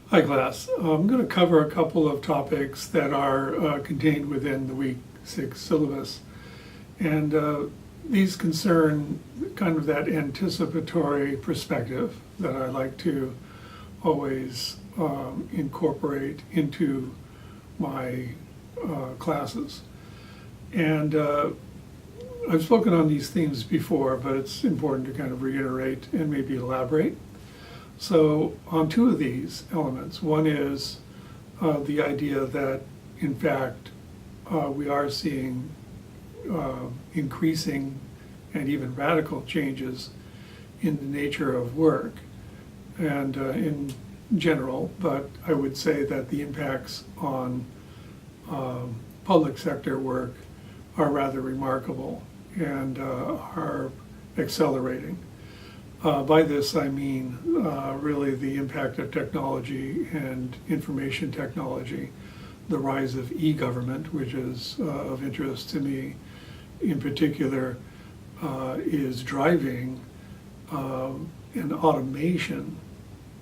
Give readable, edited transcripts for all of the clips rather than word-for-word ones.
Hi, class. I'm going to cover a couple of topics that are contained within the Week 6 syllabus. And these concern kind of that anticipatory perspective that I like to always incorporate into my classes. And I've spoken on these themes before, but it's important to kind of reiterate and maybe elaborate. So on two of these elements, one is the idea that in fact we are seeing increasing and even radical changes in the nature of work and in general, but I would say that the impacts on public sector work are rather remarkable and are accelerating. By this I mean really the impact of technology and information technology, the rise of e-government, which is of interest to me in particular, is driving an automation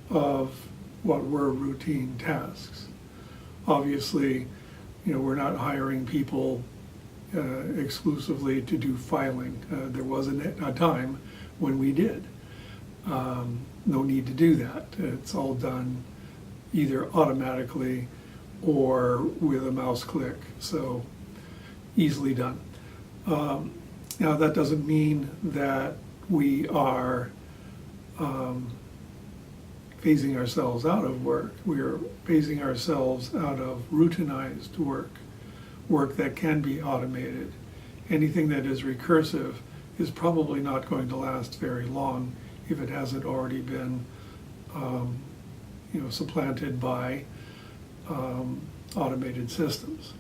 of what were routine tasks. Obviously, we're not hiring people exclusively to do filing. There wasn't a time when we did. No need to do that. It's all done either automatically or with a mouse click, so easily done. Now that doesn't mean that we are phasing ourselves out of work. We are phasing ourselves out of routinized work that can be automated. Anything that is recursive is probably not going to last very long if it hasn't already been supplanted by automated systems.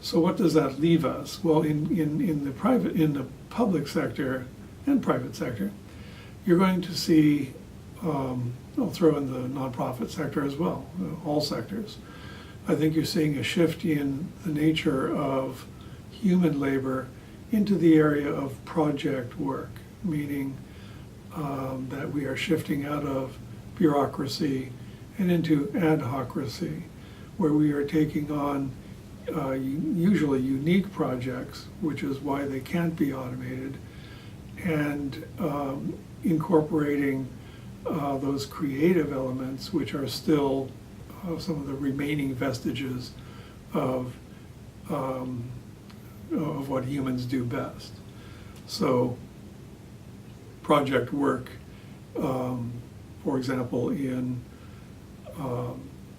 So what does that leave us? Well, in the public sector and private sector, you're going to see, I'll throw in the nonprofit sector as well, all sectors. I think you're seeing a shift in the nature of human labor into the area of project work, meaning that we are shifting out of bureaucracy and into ad hocracy, where we are taking on usually unique projects, which is why they can't be automated, and incorporating those creative elements, which are still some of the remaining vestiges of what humans do best. So project work, for example, in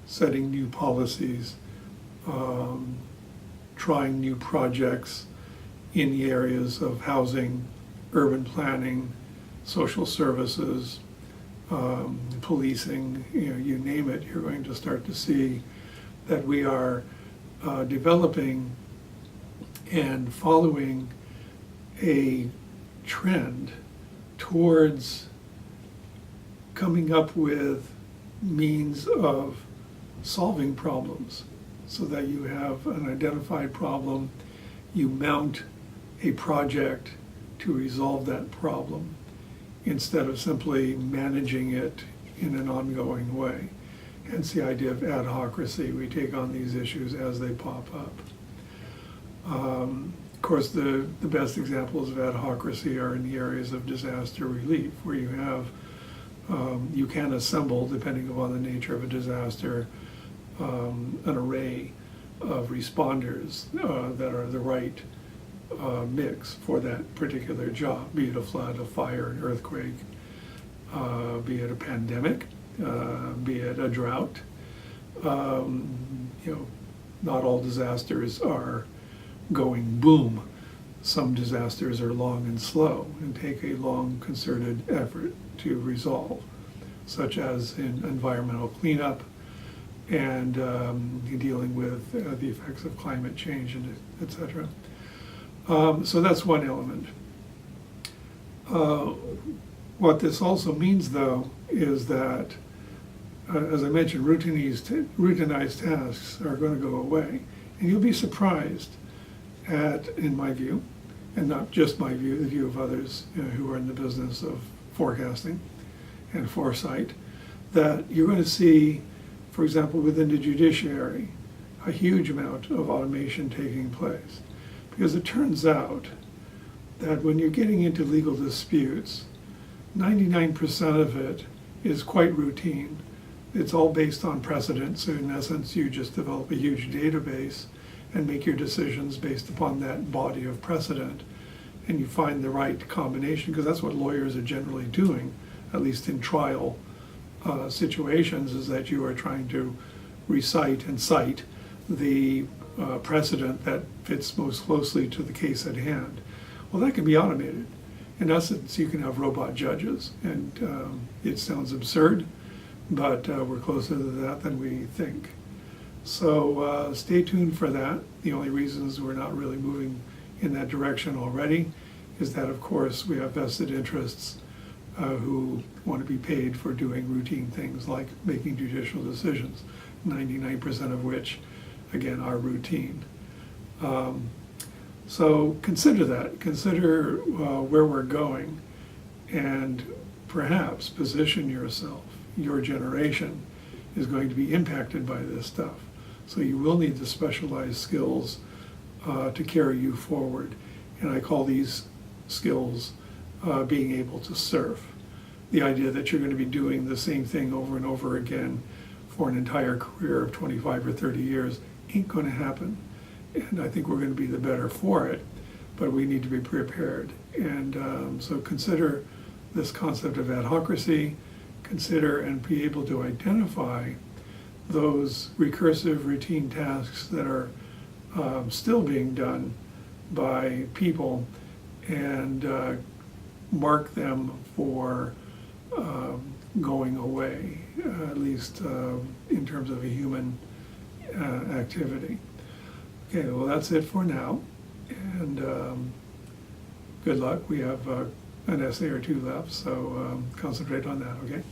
setting new policies, trying new projects in the areas of housing, urban planning, social services, policing, you name it, you're going to start to see that we are developing and following a trend towards coming up with means of solving problems, so that you have an identified problem, you mount a project to resolve that problem instead of simply managing it in an ongoing way. Hence the idea of ad hocracy. We take on these issues as they pop up. Of course, the best examples of ad hocracy are in the areas of disaster relief, where you have, you can assemble, depending upon the nature of a disaster, an array of responders that are the right mix for that particular job, be it a flood, a fire, an earthquake, be it a pandemic, be it a drought. Not all disasters are going boom. Some disasters are long and slow and take a long concerted effort to resolve, such as in environmental cleanup and dealing with the effects of climate change, and et cetera. So that's one element. What this also means, though, is that, as I mentioned, routinized tasks are going to go away. And you'll be surprised at, in my view, and not just my view, the view of others who are in the business of forecasting and foresight, that you're going to see for example, within the judiciary, a huge amount of automation taking place. Because it turns out that when you're getting into legal disputes, 99% of it is quite routine. It's all based on precedent, so in essence, you just develop a huge database and make your decisions based upon that body of precedent. And you find the right combination, because that's what lawyers are generally doing, at least in trial situations, is that you are trying to recite and cite the precedent that fits most closely to the case at hand. Well, that can be automated. In essence, you can have robot judges, and it sounds absurd, but we're closer to that than we think. So stay tuned for that. The only reasons we're not really moving in that direction already is that, of course, we have vested interests who want to be paid for doing routine things like making judicial decisions, 99% of which, again, are routine. So consider that. Consider where we're going, and perhaps position yourself. Your generation is going to be impacted by this stuff. So you will need the specialized skills to carry you forward. And I call these skills being able to surf. The idea that you're going to be doing the same thing over and over again for an entire career of 25 or 30 years ain't going to happen. And I think we're going to be the better for it, but we need to be prepared. And so consider this concept of adhocracy, consider and be able to identify those recursive routine tasks that are still being done by people, and mark them for going away, at least in terms of a human activity. Okay, well, that's it for now, and good luck. We have an essay or two left, so concentrate on that, okay?